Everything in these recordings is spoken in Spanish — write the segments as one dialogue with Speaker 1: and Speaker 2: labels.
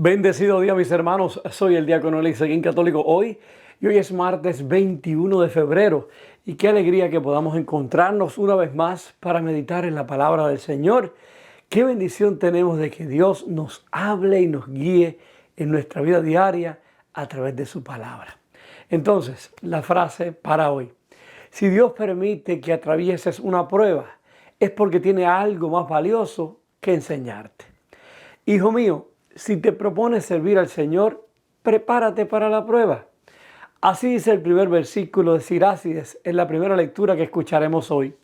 Speaker 1: Bendecido día, mis hermanos. Soy el diácono Seguín Católico hoy y hoy es martes 21 de febrero. Y qué alegría que podamos encontrarnos una vez más para meditar en la palabra del Señor. Qué bendición tenemos de que Dios nos hable y nos guíe en nuestra vida diaria a través de su palabra. Entonces, la frase para hoy: si Dios permite que atravieses una prueba, es porque tiene algo más valioso que enseñarte. Hijo mío, si te propones servir al Señor, prepárate para la prueba. Así dice el primer versículo de Sirácides en la primera lectura que escucharemos hoy.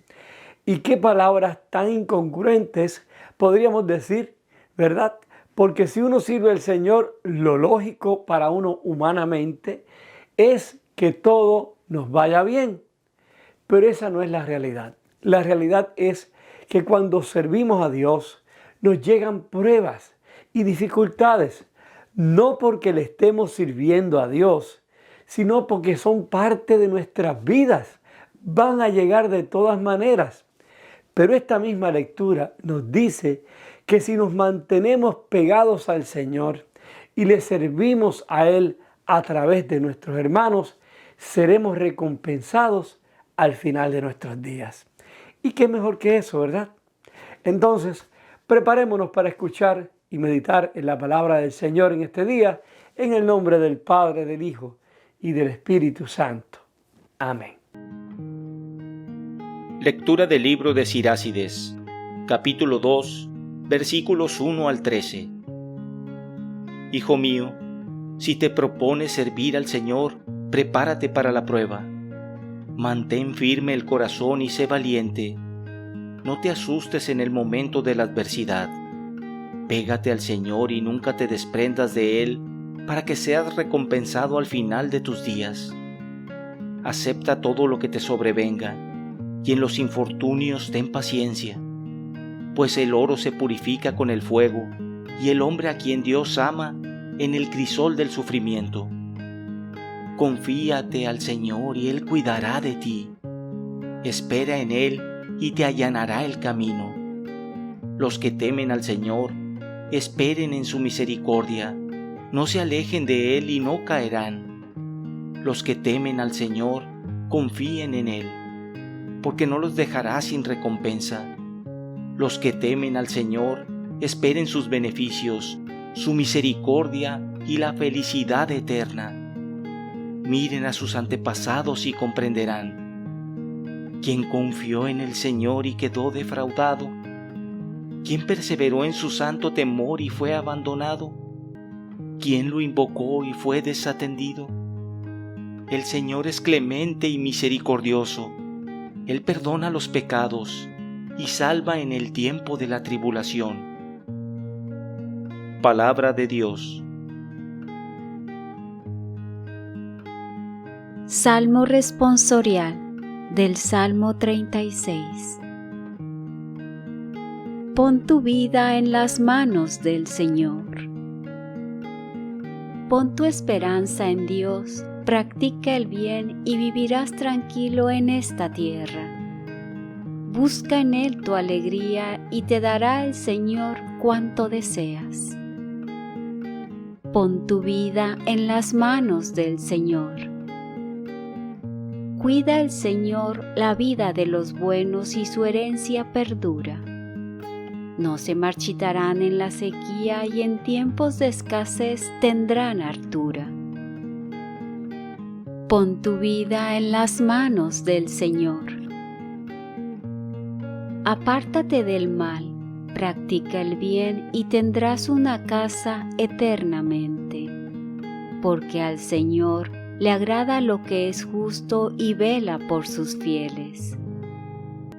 Speaker 1: Y qué palabras tan incongruentes podríamos decir, ¿verdad? Porque si uno sirve al Señor, lo lógico para uno humanamente es que todo nos vaya bien. Pero esa no es la realidad. La realidad es que cuando servimos a Dios, nos llegan pruebas y dificultades, no porque le estemos sirviendo a Dios, sino porque son parte de nuestras vidas. Van a llegar de todas maneras. Pero esta misma lectura nos dice que si nos mantenemos pegados al Señor y le servimos a Él a través de nuestros hermanos, seremos recompensados al final de nuestros días. Y qué mejor que eso, ¿verdad? Entonces, preparémonos para escuchar y meditar en la palabra del Señor en este día, en el nombre del Padre, del Hijo y del Espíritu Santo. Amén.
Speaker 2: Lectura del libro de Sirácides, capítulo 2, versículos 1 al 13. Hijo mío, si te propones servir al Señor, prepárate para la prueba. Mantén firme el corazón y sé valiente. No te asustes en el momento de la adversidad. Pégate al Señor y nunca te desprendas de Él para que seas recompensado al final de tus días. Acepta todo lo que te sobrevenga y en los infortunios ten paciencia, pues el oro se purifica con el fuego y el hombre a quien Dios ama en el crisol del sufrimiento. Confíate al Señor y Él cuidará de ti. Espera en Él y te allanará el camino. Los que temen al Señor, esperen en su misericordia, no se alejen de Él y no caerán. Los que temen al Señor, confíen en Él, porque no los dejará sin recompensa. Los que temen al Señor, esperen sus beneficios, su misericordia y la felicidad eterna. Miren a sus antepasados y comprenderán. ¿Quién confió en el Señor y quedó defraudado? ¿Quién perseveró en su santo temor y fue abandonado? ¿Quién lo invocó y fue desatendido? El Señor es clemente y misericordioso. Él perdona los pecados y salva en el tiempo de la tribulación. Palabra de Dios.
Speaker 3: Salmo responsorial del Salmo 36. Pon tu vida en las manos del Señor. Pon tu esperanza en Dios, practica el bien y vivirás tranquilo en esta tierra. Busca en Él tu alegría y te dará el Señor cuanto deseas. Pon tu vida en las manos del Señor. Cuida el Señor la vida de los buenos y su herencia perdura. No se marchitarán en la sequía y en tiempos de escasez tendrán hartura. Pon tu vida en las manos del Señor. Apártate del mal, practica el bien y tendrás una casa eternamente, porque al Señor le agrada lo que es justo y vela por sus fieles.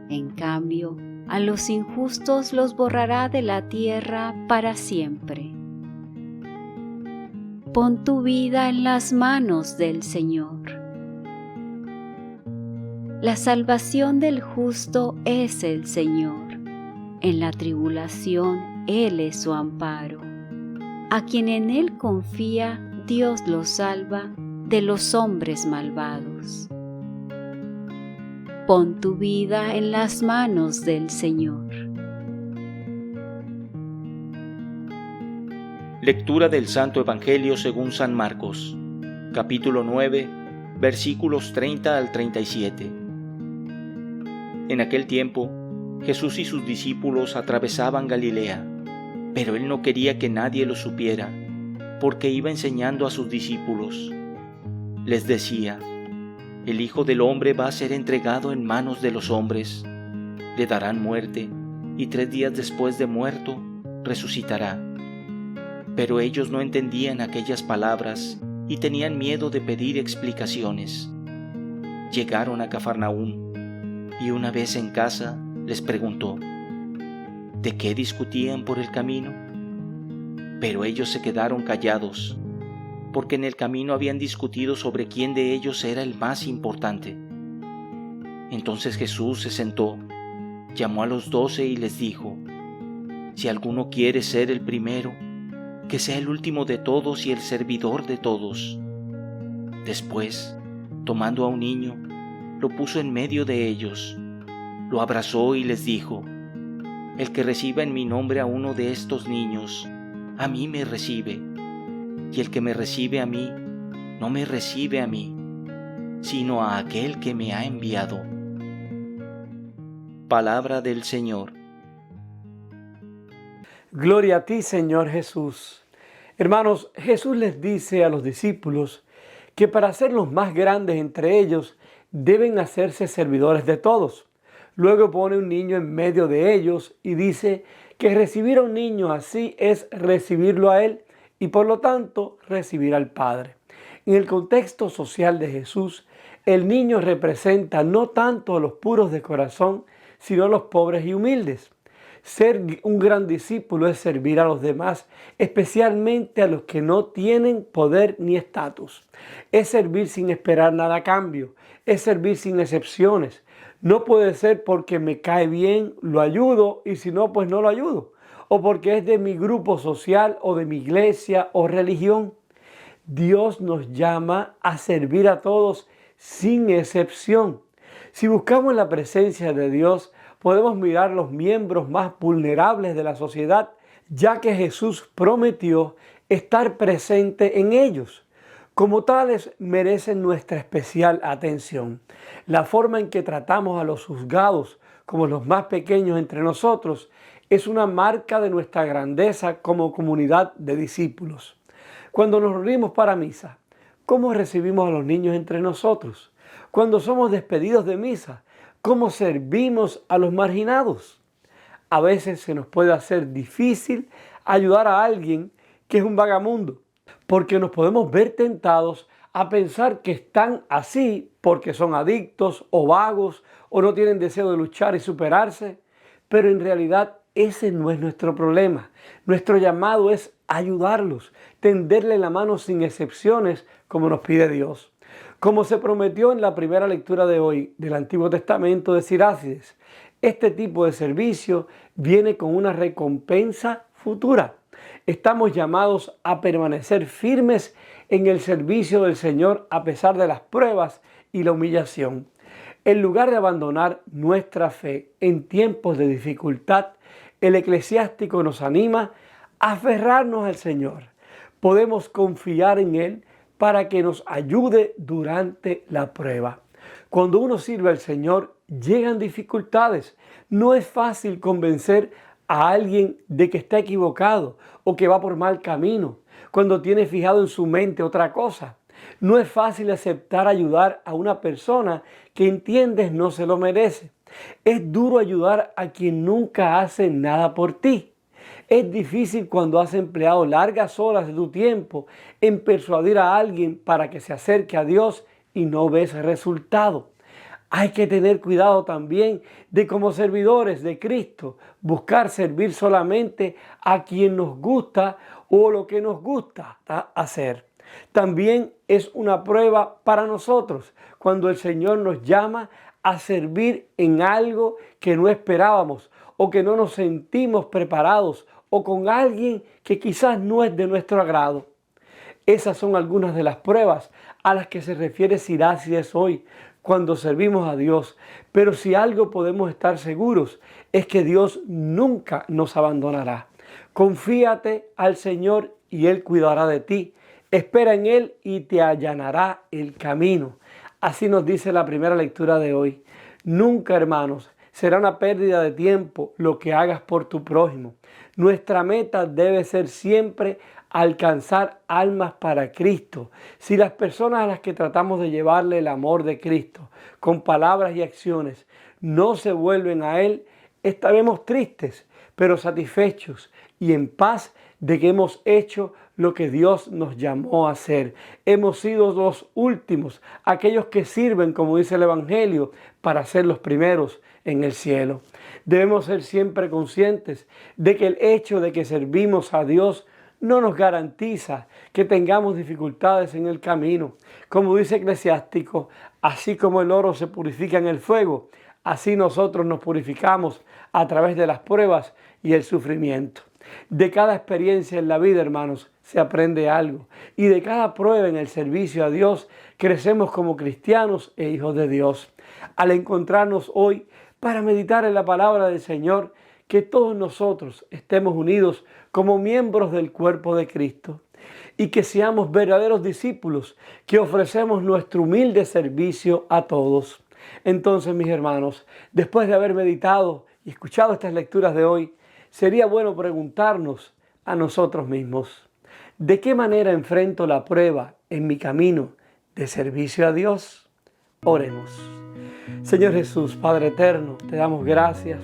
Speaker 3: En cambio, a los injustos los borrará de la tierra para siempre. Pon tu vida en las manos del Señor. La salvación del justo es el Señor. En la tribulación Él es su amparo. A quien en Él confía, Dios lo salva de los hombres malvados. Pon tu vida en las manos del Señor.
Speaker 2: Lectura del Santo Evangelio según San Marcos, capítulo 9, versículos 30 al 37. En aquel tiempo, Jesús y sus discípulos atravesaban Galilea, pero él no quería que nadie lo supiera, porque iba enseñando a sus discípulos. Les decía: el Hijo del Hombre va a ser entregado en manos de los hombres, le darán muerte, y 3 días después de muerto, resucitará. Pero ellos no entendían aquellas palabras y tenían miedo de pedir explicaciones. Llegaron a Cafarnaúm, y una vez en casa les preguntó: ¿de qué discutían por el camino? Pero ellos se quedaron callados, porque en el camino habían discutido sobre quién de ellos era el más importante. Entonces Jesús se sentó, llamó a los 12 y les dijo: si alguno quiere ser el primero, que sea el último de todos y el servidor de todos. Después, tomando a un niño, lo puso en medio de ellos, lo abrazó y les dijo: el que reciba en mi nombre a uno de estos niños, a mí me recibe, y el que me recibe a mí, no me recibe a mí, sino a aquel que me ha enviado. Palabra del Señor.
Speaker 1: Gloria a ti, Señor Jesús. Hermanos, Jesús les dice a los discípulos que para ser los más grandes entre ellos deben hacerse servidores de todos. Luego pone un niño en medio de ellos y dice que recibir a un niño así es recibirlo a Él y por lo tanto recibir al Padre. En el contexto social de Jesús, el niño representa no tanto a los puros de corazón, sino a los pobres y humildes. Ser un gran discípulo es servir a los demás, especialmente a los que no tienen poder ni estatus. Es servir sin esperar nada a cambio, es servir sin excepciones. No puede ser porque me cae bien, lo ayudo, y si no, pues no lo ayudo. O porque es de mi grupo social o de mi iglesia o religión. Dios nos llama a servir a todos sin excepción. Si buscamos la presencia de Dios, podemos mirar los miembros más vulnerables de la sociedad, ya que Jesús prometió estar presente en ellos. Como tales, merecen nuestra especial atención. La forma en que tratamos a los juzgados como los más pequeños entre nosotros es una marca de nuestra grandeza como comunidad de discípulos. Cuando nos reunimos para misa, ¿cómo recibimos a los niños entre nosotros? Cuando somos despedidos de misa, ¿cómo servimos a los marginados? A veces se nos puede hacer difícil ayudar a alguien que es un vagamundo, porque nos podemos ver tentados a pensar que están así porque son adictos o vagos o no tienen deseo de luchar y superarse, pero en realidad ese no es nuestro problema. Nuestro llamado es ayudarlos, tenderle la mano sin excepciones como nos pide Dios. Como se prometió en la primera lectura de hoy del Antiguo Testamento de Sirácides, este tipo de servicio viene con una recompensa futura. Estamos llamados a permanecer firmes en el servicio del Señor a pesar de las pruebas y la humillación. En lugar de abandonar nuestra fe en tiempos de dificultad, el eclesiástico nos anima a aferrarnos al Señor. Podemos confiar en Él para que nos ayude durante la prueba. Cuando uno sirve al Señor, llegan dificultades. No es fácil convencer a alguien de que está equivocado o que va por mal camino, cuando tiene fijado en su mente otra cosa. No es fácil aceptar ayudar a una persona que entiendes no se lo merece. Es duro ayudar a quien nunca hace nada por ti. Es difícil cuando has empleado largas horas de tu tiempo en persuadir a alguien para que se acerque a Dios y no ves resultado. Hay que tener cuidado también de, como servidores de Cristo, buscar servir solamente a quien nos gusta o lo que nos gusta hacer. También es una prueba para nosotros cuando el Señor nos llama a servir en algo que no esperábamos o que no nos sentimos preparados o con alguien que quizás no es de nuestro agrado. Esas son algunas de las pruebas a las que se refiere Sirácides hoy cuando servimos a Dios. Pero si algo podemos estar seguros es que Dios nunca nos abandonará. Confíate al Señor y Él cuidará de ti. Espera en Él y te allanará el camino. Así nos dice la primera lectura de hoy. Nunca, hermanos, será una pérdida de tiempo lo que hagas por tu prójimo. Nuestra meta debe ser siempre alcanzar almas para Cristo. Si las personas a las que tratamos de llevarle el amor de Cristo con palabras y acciones no se vuelven a Él, estaremos tristes, pero satisfechos y en paz de que hemos hecho lo que Dios nos llamó a hacer. Hemos sido los últimos, aquellos que sirven, como dice el Evangelio, para ser los primeros en el cielo. Debemos ser siempre conscientes de que el hecho de que servimos a Dios no nos garantiza que tengamos dificultades en el camino. Como dice Eclesiástico, así como el oro se purifica en el fuego, así nosotros nos purificamos a través de las pruebas y el sufrimiento. De cada experiencia en la vida, hermanos, se aprende algo. Y de cada prueba en el servicio a Dios, crecemos como cristianos e hijos de Dios. Al encontrarnos hoy para meditar en la palabra del Señor, que todos nosotros estemos unidos como miembros del cuerpo de Cristo y que seamos verdaderos discípulos que ofrecemos nuestro humilde servicio a todos. Entonces, mis hermanos, después de haber meditado y escuchado estas lecturas de hoy, sería bueno preguntarnos a nosotros mismos, ¿de qué manera enfrento la prueba en mi camino de servicio a Dios? Oremos. Señor Jesús, Padre eterno, te damos gracias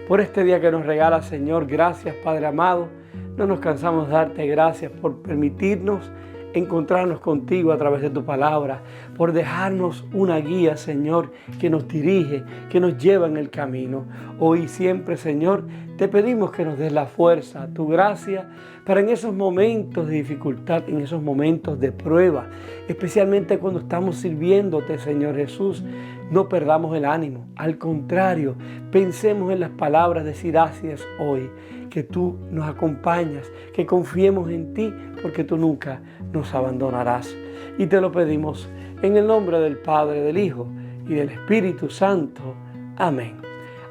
Speaker 1: por este día que nos regala, Señor. Gracias, Padre amado. No nos cansamos de darte gracias por permitirnos encontrarnos contigo a través de tu palabra, por dejarnos una guía, Señor, que nos dirige, que nos lleva en el camino. Hoy y siempre, Señor, te pedimos que nos des la fuerza, tu gracia, para en esos momentos de dificultad, en esos momentos de prueba, especialmente cuando estamos sirviéndote, Señor Jesús, no perdamos el ánimo. Al contrario, pensemos en las palabras de Sirácides hoy, que tú nos acompañas, que confiemos en ti, porque tú nunca nos abandonarás. Y te lo pedimos en el nombre del Padre, del Hijo y del Espíritu Santo. Amén.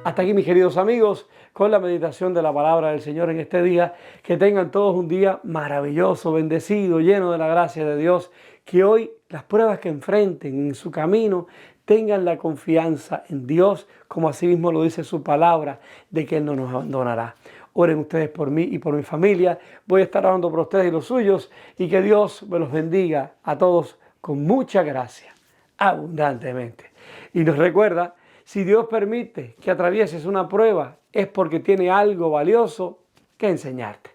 Speaker 1: Hasta aquí, mis queridos amigos, con la meditación de la palabra del Señor en este día. Que tengan todos un día maravilloso, bendecido, lleno de la gracia de Dios. Que hoy las pruebas que enfrenten en su camino tengan la confianza en Dios, como así mismo lo dice su palabra, de que Él no nos abandonará. Oren ustedes por mí y por mi familia. Voy a estar orando por ustedes y los suyos, y que Dios me los bendiga a todos con mucha gracia, abundantemente. Y nos recuerda, si Dios permite que atravieses una prueba, es porque tiene algo valioso que enseñarte.